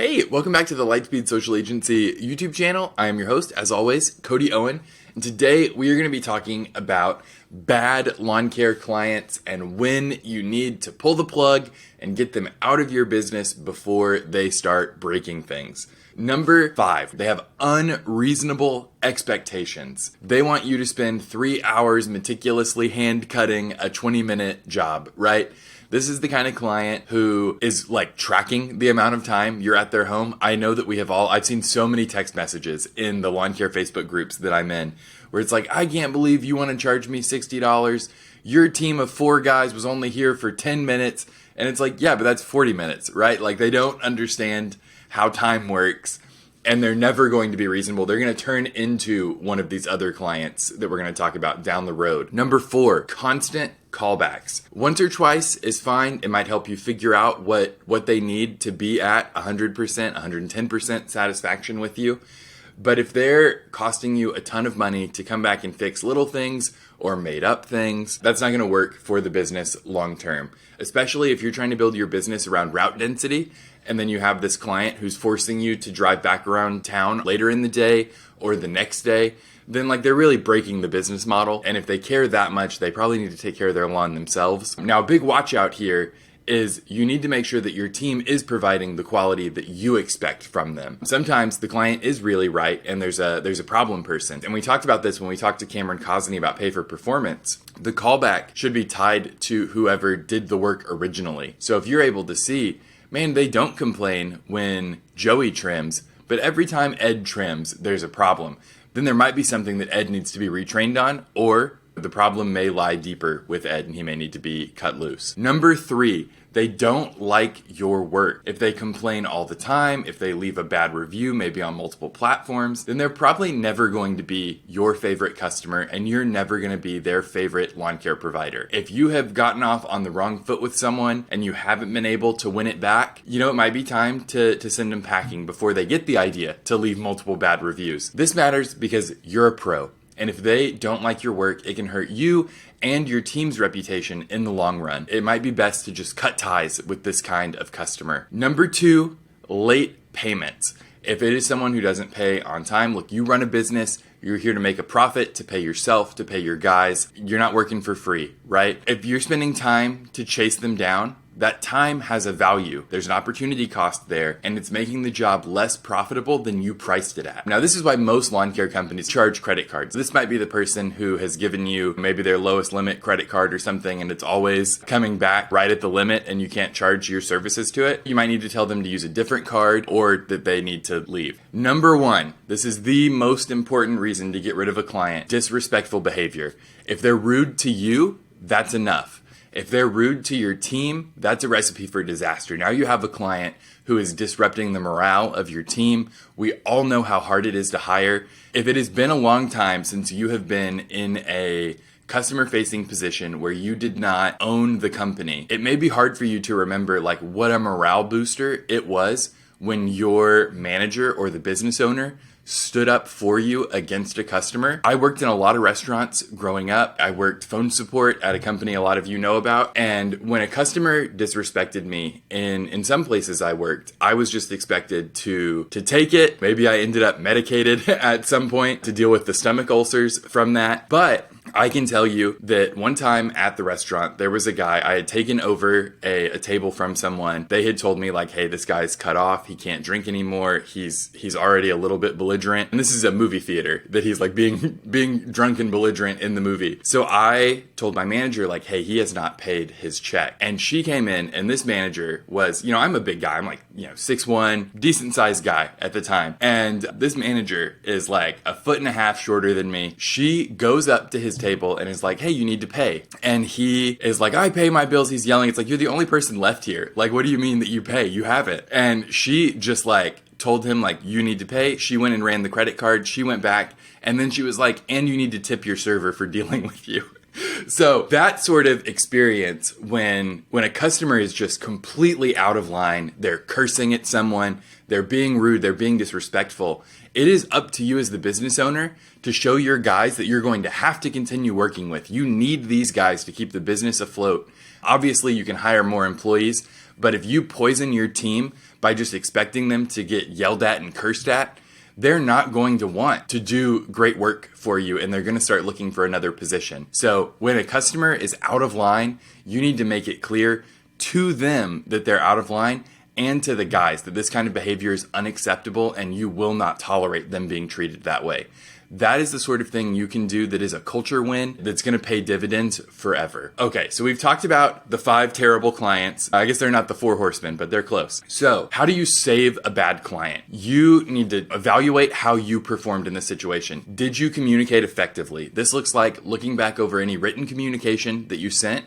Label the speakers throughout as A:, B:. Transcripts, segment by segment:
A: Hey, welcome back to the Lightspeed Social Agency YouTube channel. I am your host, as always, Cody Owen. And today we are going to be talking about bad lawn care clients and when you need to pull the plug and get them out of your business before they start breaking things. Number 5, they have unreasonable expectations. They want you to spend 3 hours meticulously hand cutting a 20-minute job, right? This is the kind of client who is like tracking the amount of time you're at their home. I know that I've seen so many text messages in the lawn care Facebook groups that I'm in where it's like, I can't believe you want to charge me $60. Your team of 4 guys was only here for 10 minutes. And it's like, yeah, but that's 40 minutes, right? Like they don't understand how time works and they're never going to be reasonable. They're going to turn into one of these other clients that we're going to talk about down the road. Number 4, constant callbacks. Once or twice is fine. It might help you figure out what they need to be at 100%, 110% satisfaction with you. But if they're costing you a ton of money to come back and fix little things or made up things, that's not going to work for the business long term. Especially if you're trying to build your business around route density and then you have this client who's forcing you to drive back around town later in the day or the next day, then they're really breaking the business model. And if they care that much, they probably need to take care of their lawn themselves. Now, a big watch out here is you need to make sure that your team is providing the quality that you expect from them. Sometimes the client is really right and there's a problem person. And we talked about this when we talked to Cameron Cosney about pay for performance. The callback should be tied to whoever did the work originally. So if you're able to see, man, they don't complain when Joey trims, but every time Ed trims, there's a problem. Then there might be something that Ed needs to be retrained on, or the problem may lie deeper with Ed and he may need to be cut loose. Number 3, they don't like your work. If they complain all the time, if they leave a bad review, maybe on multiple platforms, then they're probably never going to be your favorite customer and you're never going to be their favorite lawn care provider. If you have gotten off on the wrong foot with someone and you haven't been able to win it back, it might be time to send them packing before they get the idea to leave multiple bad reviews. This matters because you're a pro. And if they don't like your work, it can hurt you and your team's reputation in the long run. It might be best to just cut ties with this kind of customer. Number 2, late payments. If it is someone who doesn't pay on time, look, you run a business, you're here to make a profit, to pay yourself, to pay your guys. You're not working for free, right? If you're spending time to chase them down, that time has a value. There's an opportunity cost there, and it's making the job less profitable than you priced it at. Now, this is why most lawn care companies charge credit cards. This might be the person who has given you maybe their lowest limit credit card or something, and it's always coming back right at the limit, and you can't charge your services to it. You might need to tell them to use a different card or that they need to leave. Number 1, this is the most important reason to get rid of a client: disrespectful behavior. If they're rude to you, that's enough. If they're rude to your team, that's a recipe for disaster. Now you have a client who is disrupting the morale of your team. We all know how hard it is to hire. If it has been a long time since you have been in a customer-facing position where you did not own the company, it may be hard for you to remember what a morale booster it was when your manager or the business owner stood up for you against a customer. I worked in a lot of restaurants growing up. I worked phone support at a company a lot of you know about. And when a customer disrespected me in some places I worked, I was just expected to take it. Maybe I ended up medicated at some point to deal with the stomach ulcers from that. But I can tell you that one time at the restaurant, there was a guy, I had taken over a table from someone. They had told me hey, this guy's cut off. He can't drink anymore. He's already a little bit belligerent. And this is a movie theater that he's being drunk and belligerent in the movie. So I told my manager hey, he has not paid his check. And she came in and this manager was, I'm a big guy. I'm 6'1", decent sized guy at the time. And this manager is a foot and a half shorter than me. She goes up to his table and is hey, you need to pay. And he is I pay my bills. He's yelling. It's you're the only person left here. What do you mean that you pay? You haven't. And she just told him you need to pay. She went and ran the credit card. She went back and then she was and you need to tip your server for dealing with you. So that sort of experience when a customer is just completely out of line, they're cursing at someone, they're being rude, they're being disrespectful, it is up to you as the business owner to show your guys that you're going to have to continue working with. You need these guys to keep the business afloat. Obviously, you can hire more employees, but if you poison your team by just expecting them to get yelled at and cursed at, they're not going to want to do great work for you, and they're going to start looking for another position. So when a customer is out of line, you need to make it clear to them that they're out of line, and to the guys that this kind of behavior is unacceptable and you will not tolerate them being treated that way. That is the sort of thing you can do that is a culture win that's going to pay dividends forever. Okay, so we've talked about the 5 terrible clients. I guess they're not the 4 horsemen, but they're close. So how do you save a bad client? You need to evaluate how you performed in this situation. Did you communicate effectively? This looks like looking back over any written communication that you sent,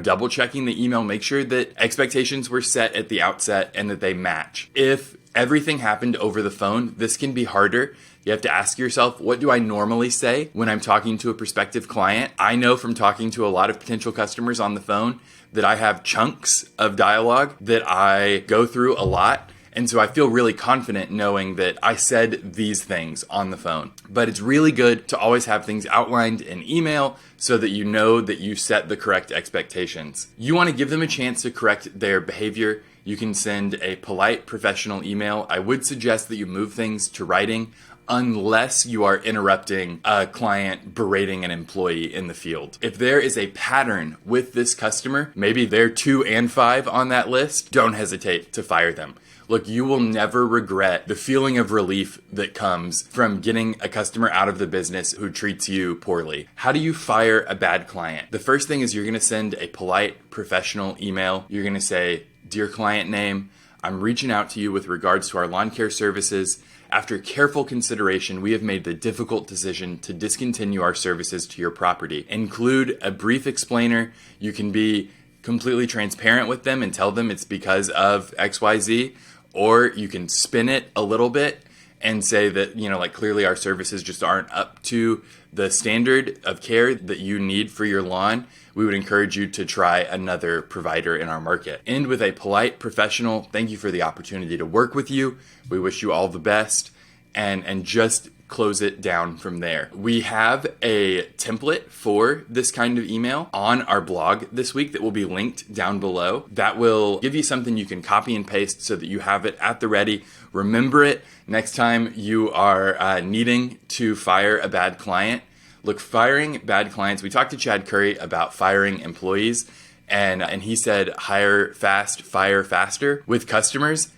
A: double checking the email, make sure that expectations were set at the outset and that they match. If everything happened over the phone, this can be harder. You have to ask yourself, what do I normally say when I'm talking to a prospective client? I know from talking to a lot of potential customers on the phone that I have chunks of dialogue that I go through a lot. And so I feel really confident knowing that I said these things on the phone. But it's really good to always have things outlined in email so that you know that you set the correct expectations. You want to give them a chance to correct their behavior. You can send a polite, professional email. I would suggest that you move things to writing unless you are interrupting a client berating an employee in the field. If there is a pattern with this customer, maybe they're 2 and 5 on that list, don't hesitate to fire them. Look, you will never regret the feeling of relief that comes from getting a customer out of the business who treats you poorly. How do you fire a bad client? The first thing is you're going to send a polite, professional email. You're going to say, "Dear client name, I'm reaching out to you with regards to our lawn care services. After careful consideration, we have made the difficult decision to discontinue our services to your property." Include a brief explainer. You can be completely transparent with them and tell them it's because of XYZ, or you can spin it a little bit and say that, clearly our services just aren't up to the standard of care that you need for your lawn. We would encourage you to try another provider in our market. End with a polite, professional, "Thank you for the opportunity to work with you. We wish you all the best," and just close it down from there. We have a template for this kind of email on our blog this week that will be linked down below. That will give you something you can copy and paste so that you have it at the ready. Remember it next time you are needing to fire a bad client. Look, firing bad clients, we talked to Chad Curry about firing employees, and he said hire fast, fire faster. With customers,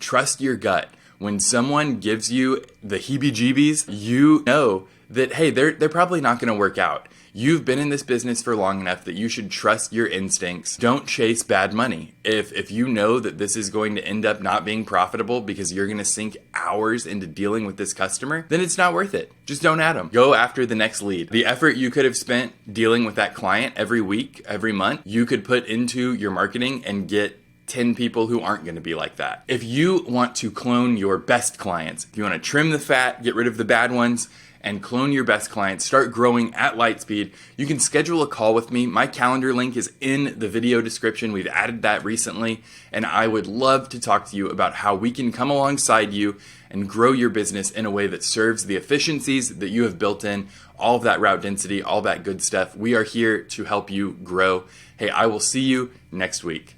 A: trust your gut. When someone gives you the heebie-jeebies, you know that, hey, they're probably not going to work out. You've been in this business for long enough that you should trust your instincts. Don't chase bad money. If you know that this is going to end up not being profitable because you're going to sink hours into dealing with this customer, then it's not worth it. Just don't add them. Go after the next lead. The effort you could have spent dealing with that client every week, every month, you could put into your marketing and get 10 people who aren't going to be like that. If you want to clone your best clients, if you want to trim the fat, get rid of the bad ones, and clone your best clients, start growing at Lightspeed, you can schedule a call with me. My calendar link is in the video description. We've added that recently, and I would love to talk to you about how we can come alongside you and grow your business in a way that serves the efficiencies that you have built in, all of that route density, all that good stuff. We are here to help you grow. Hey, I will see you next week.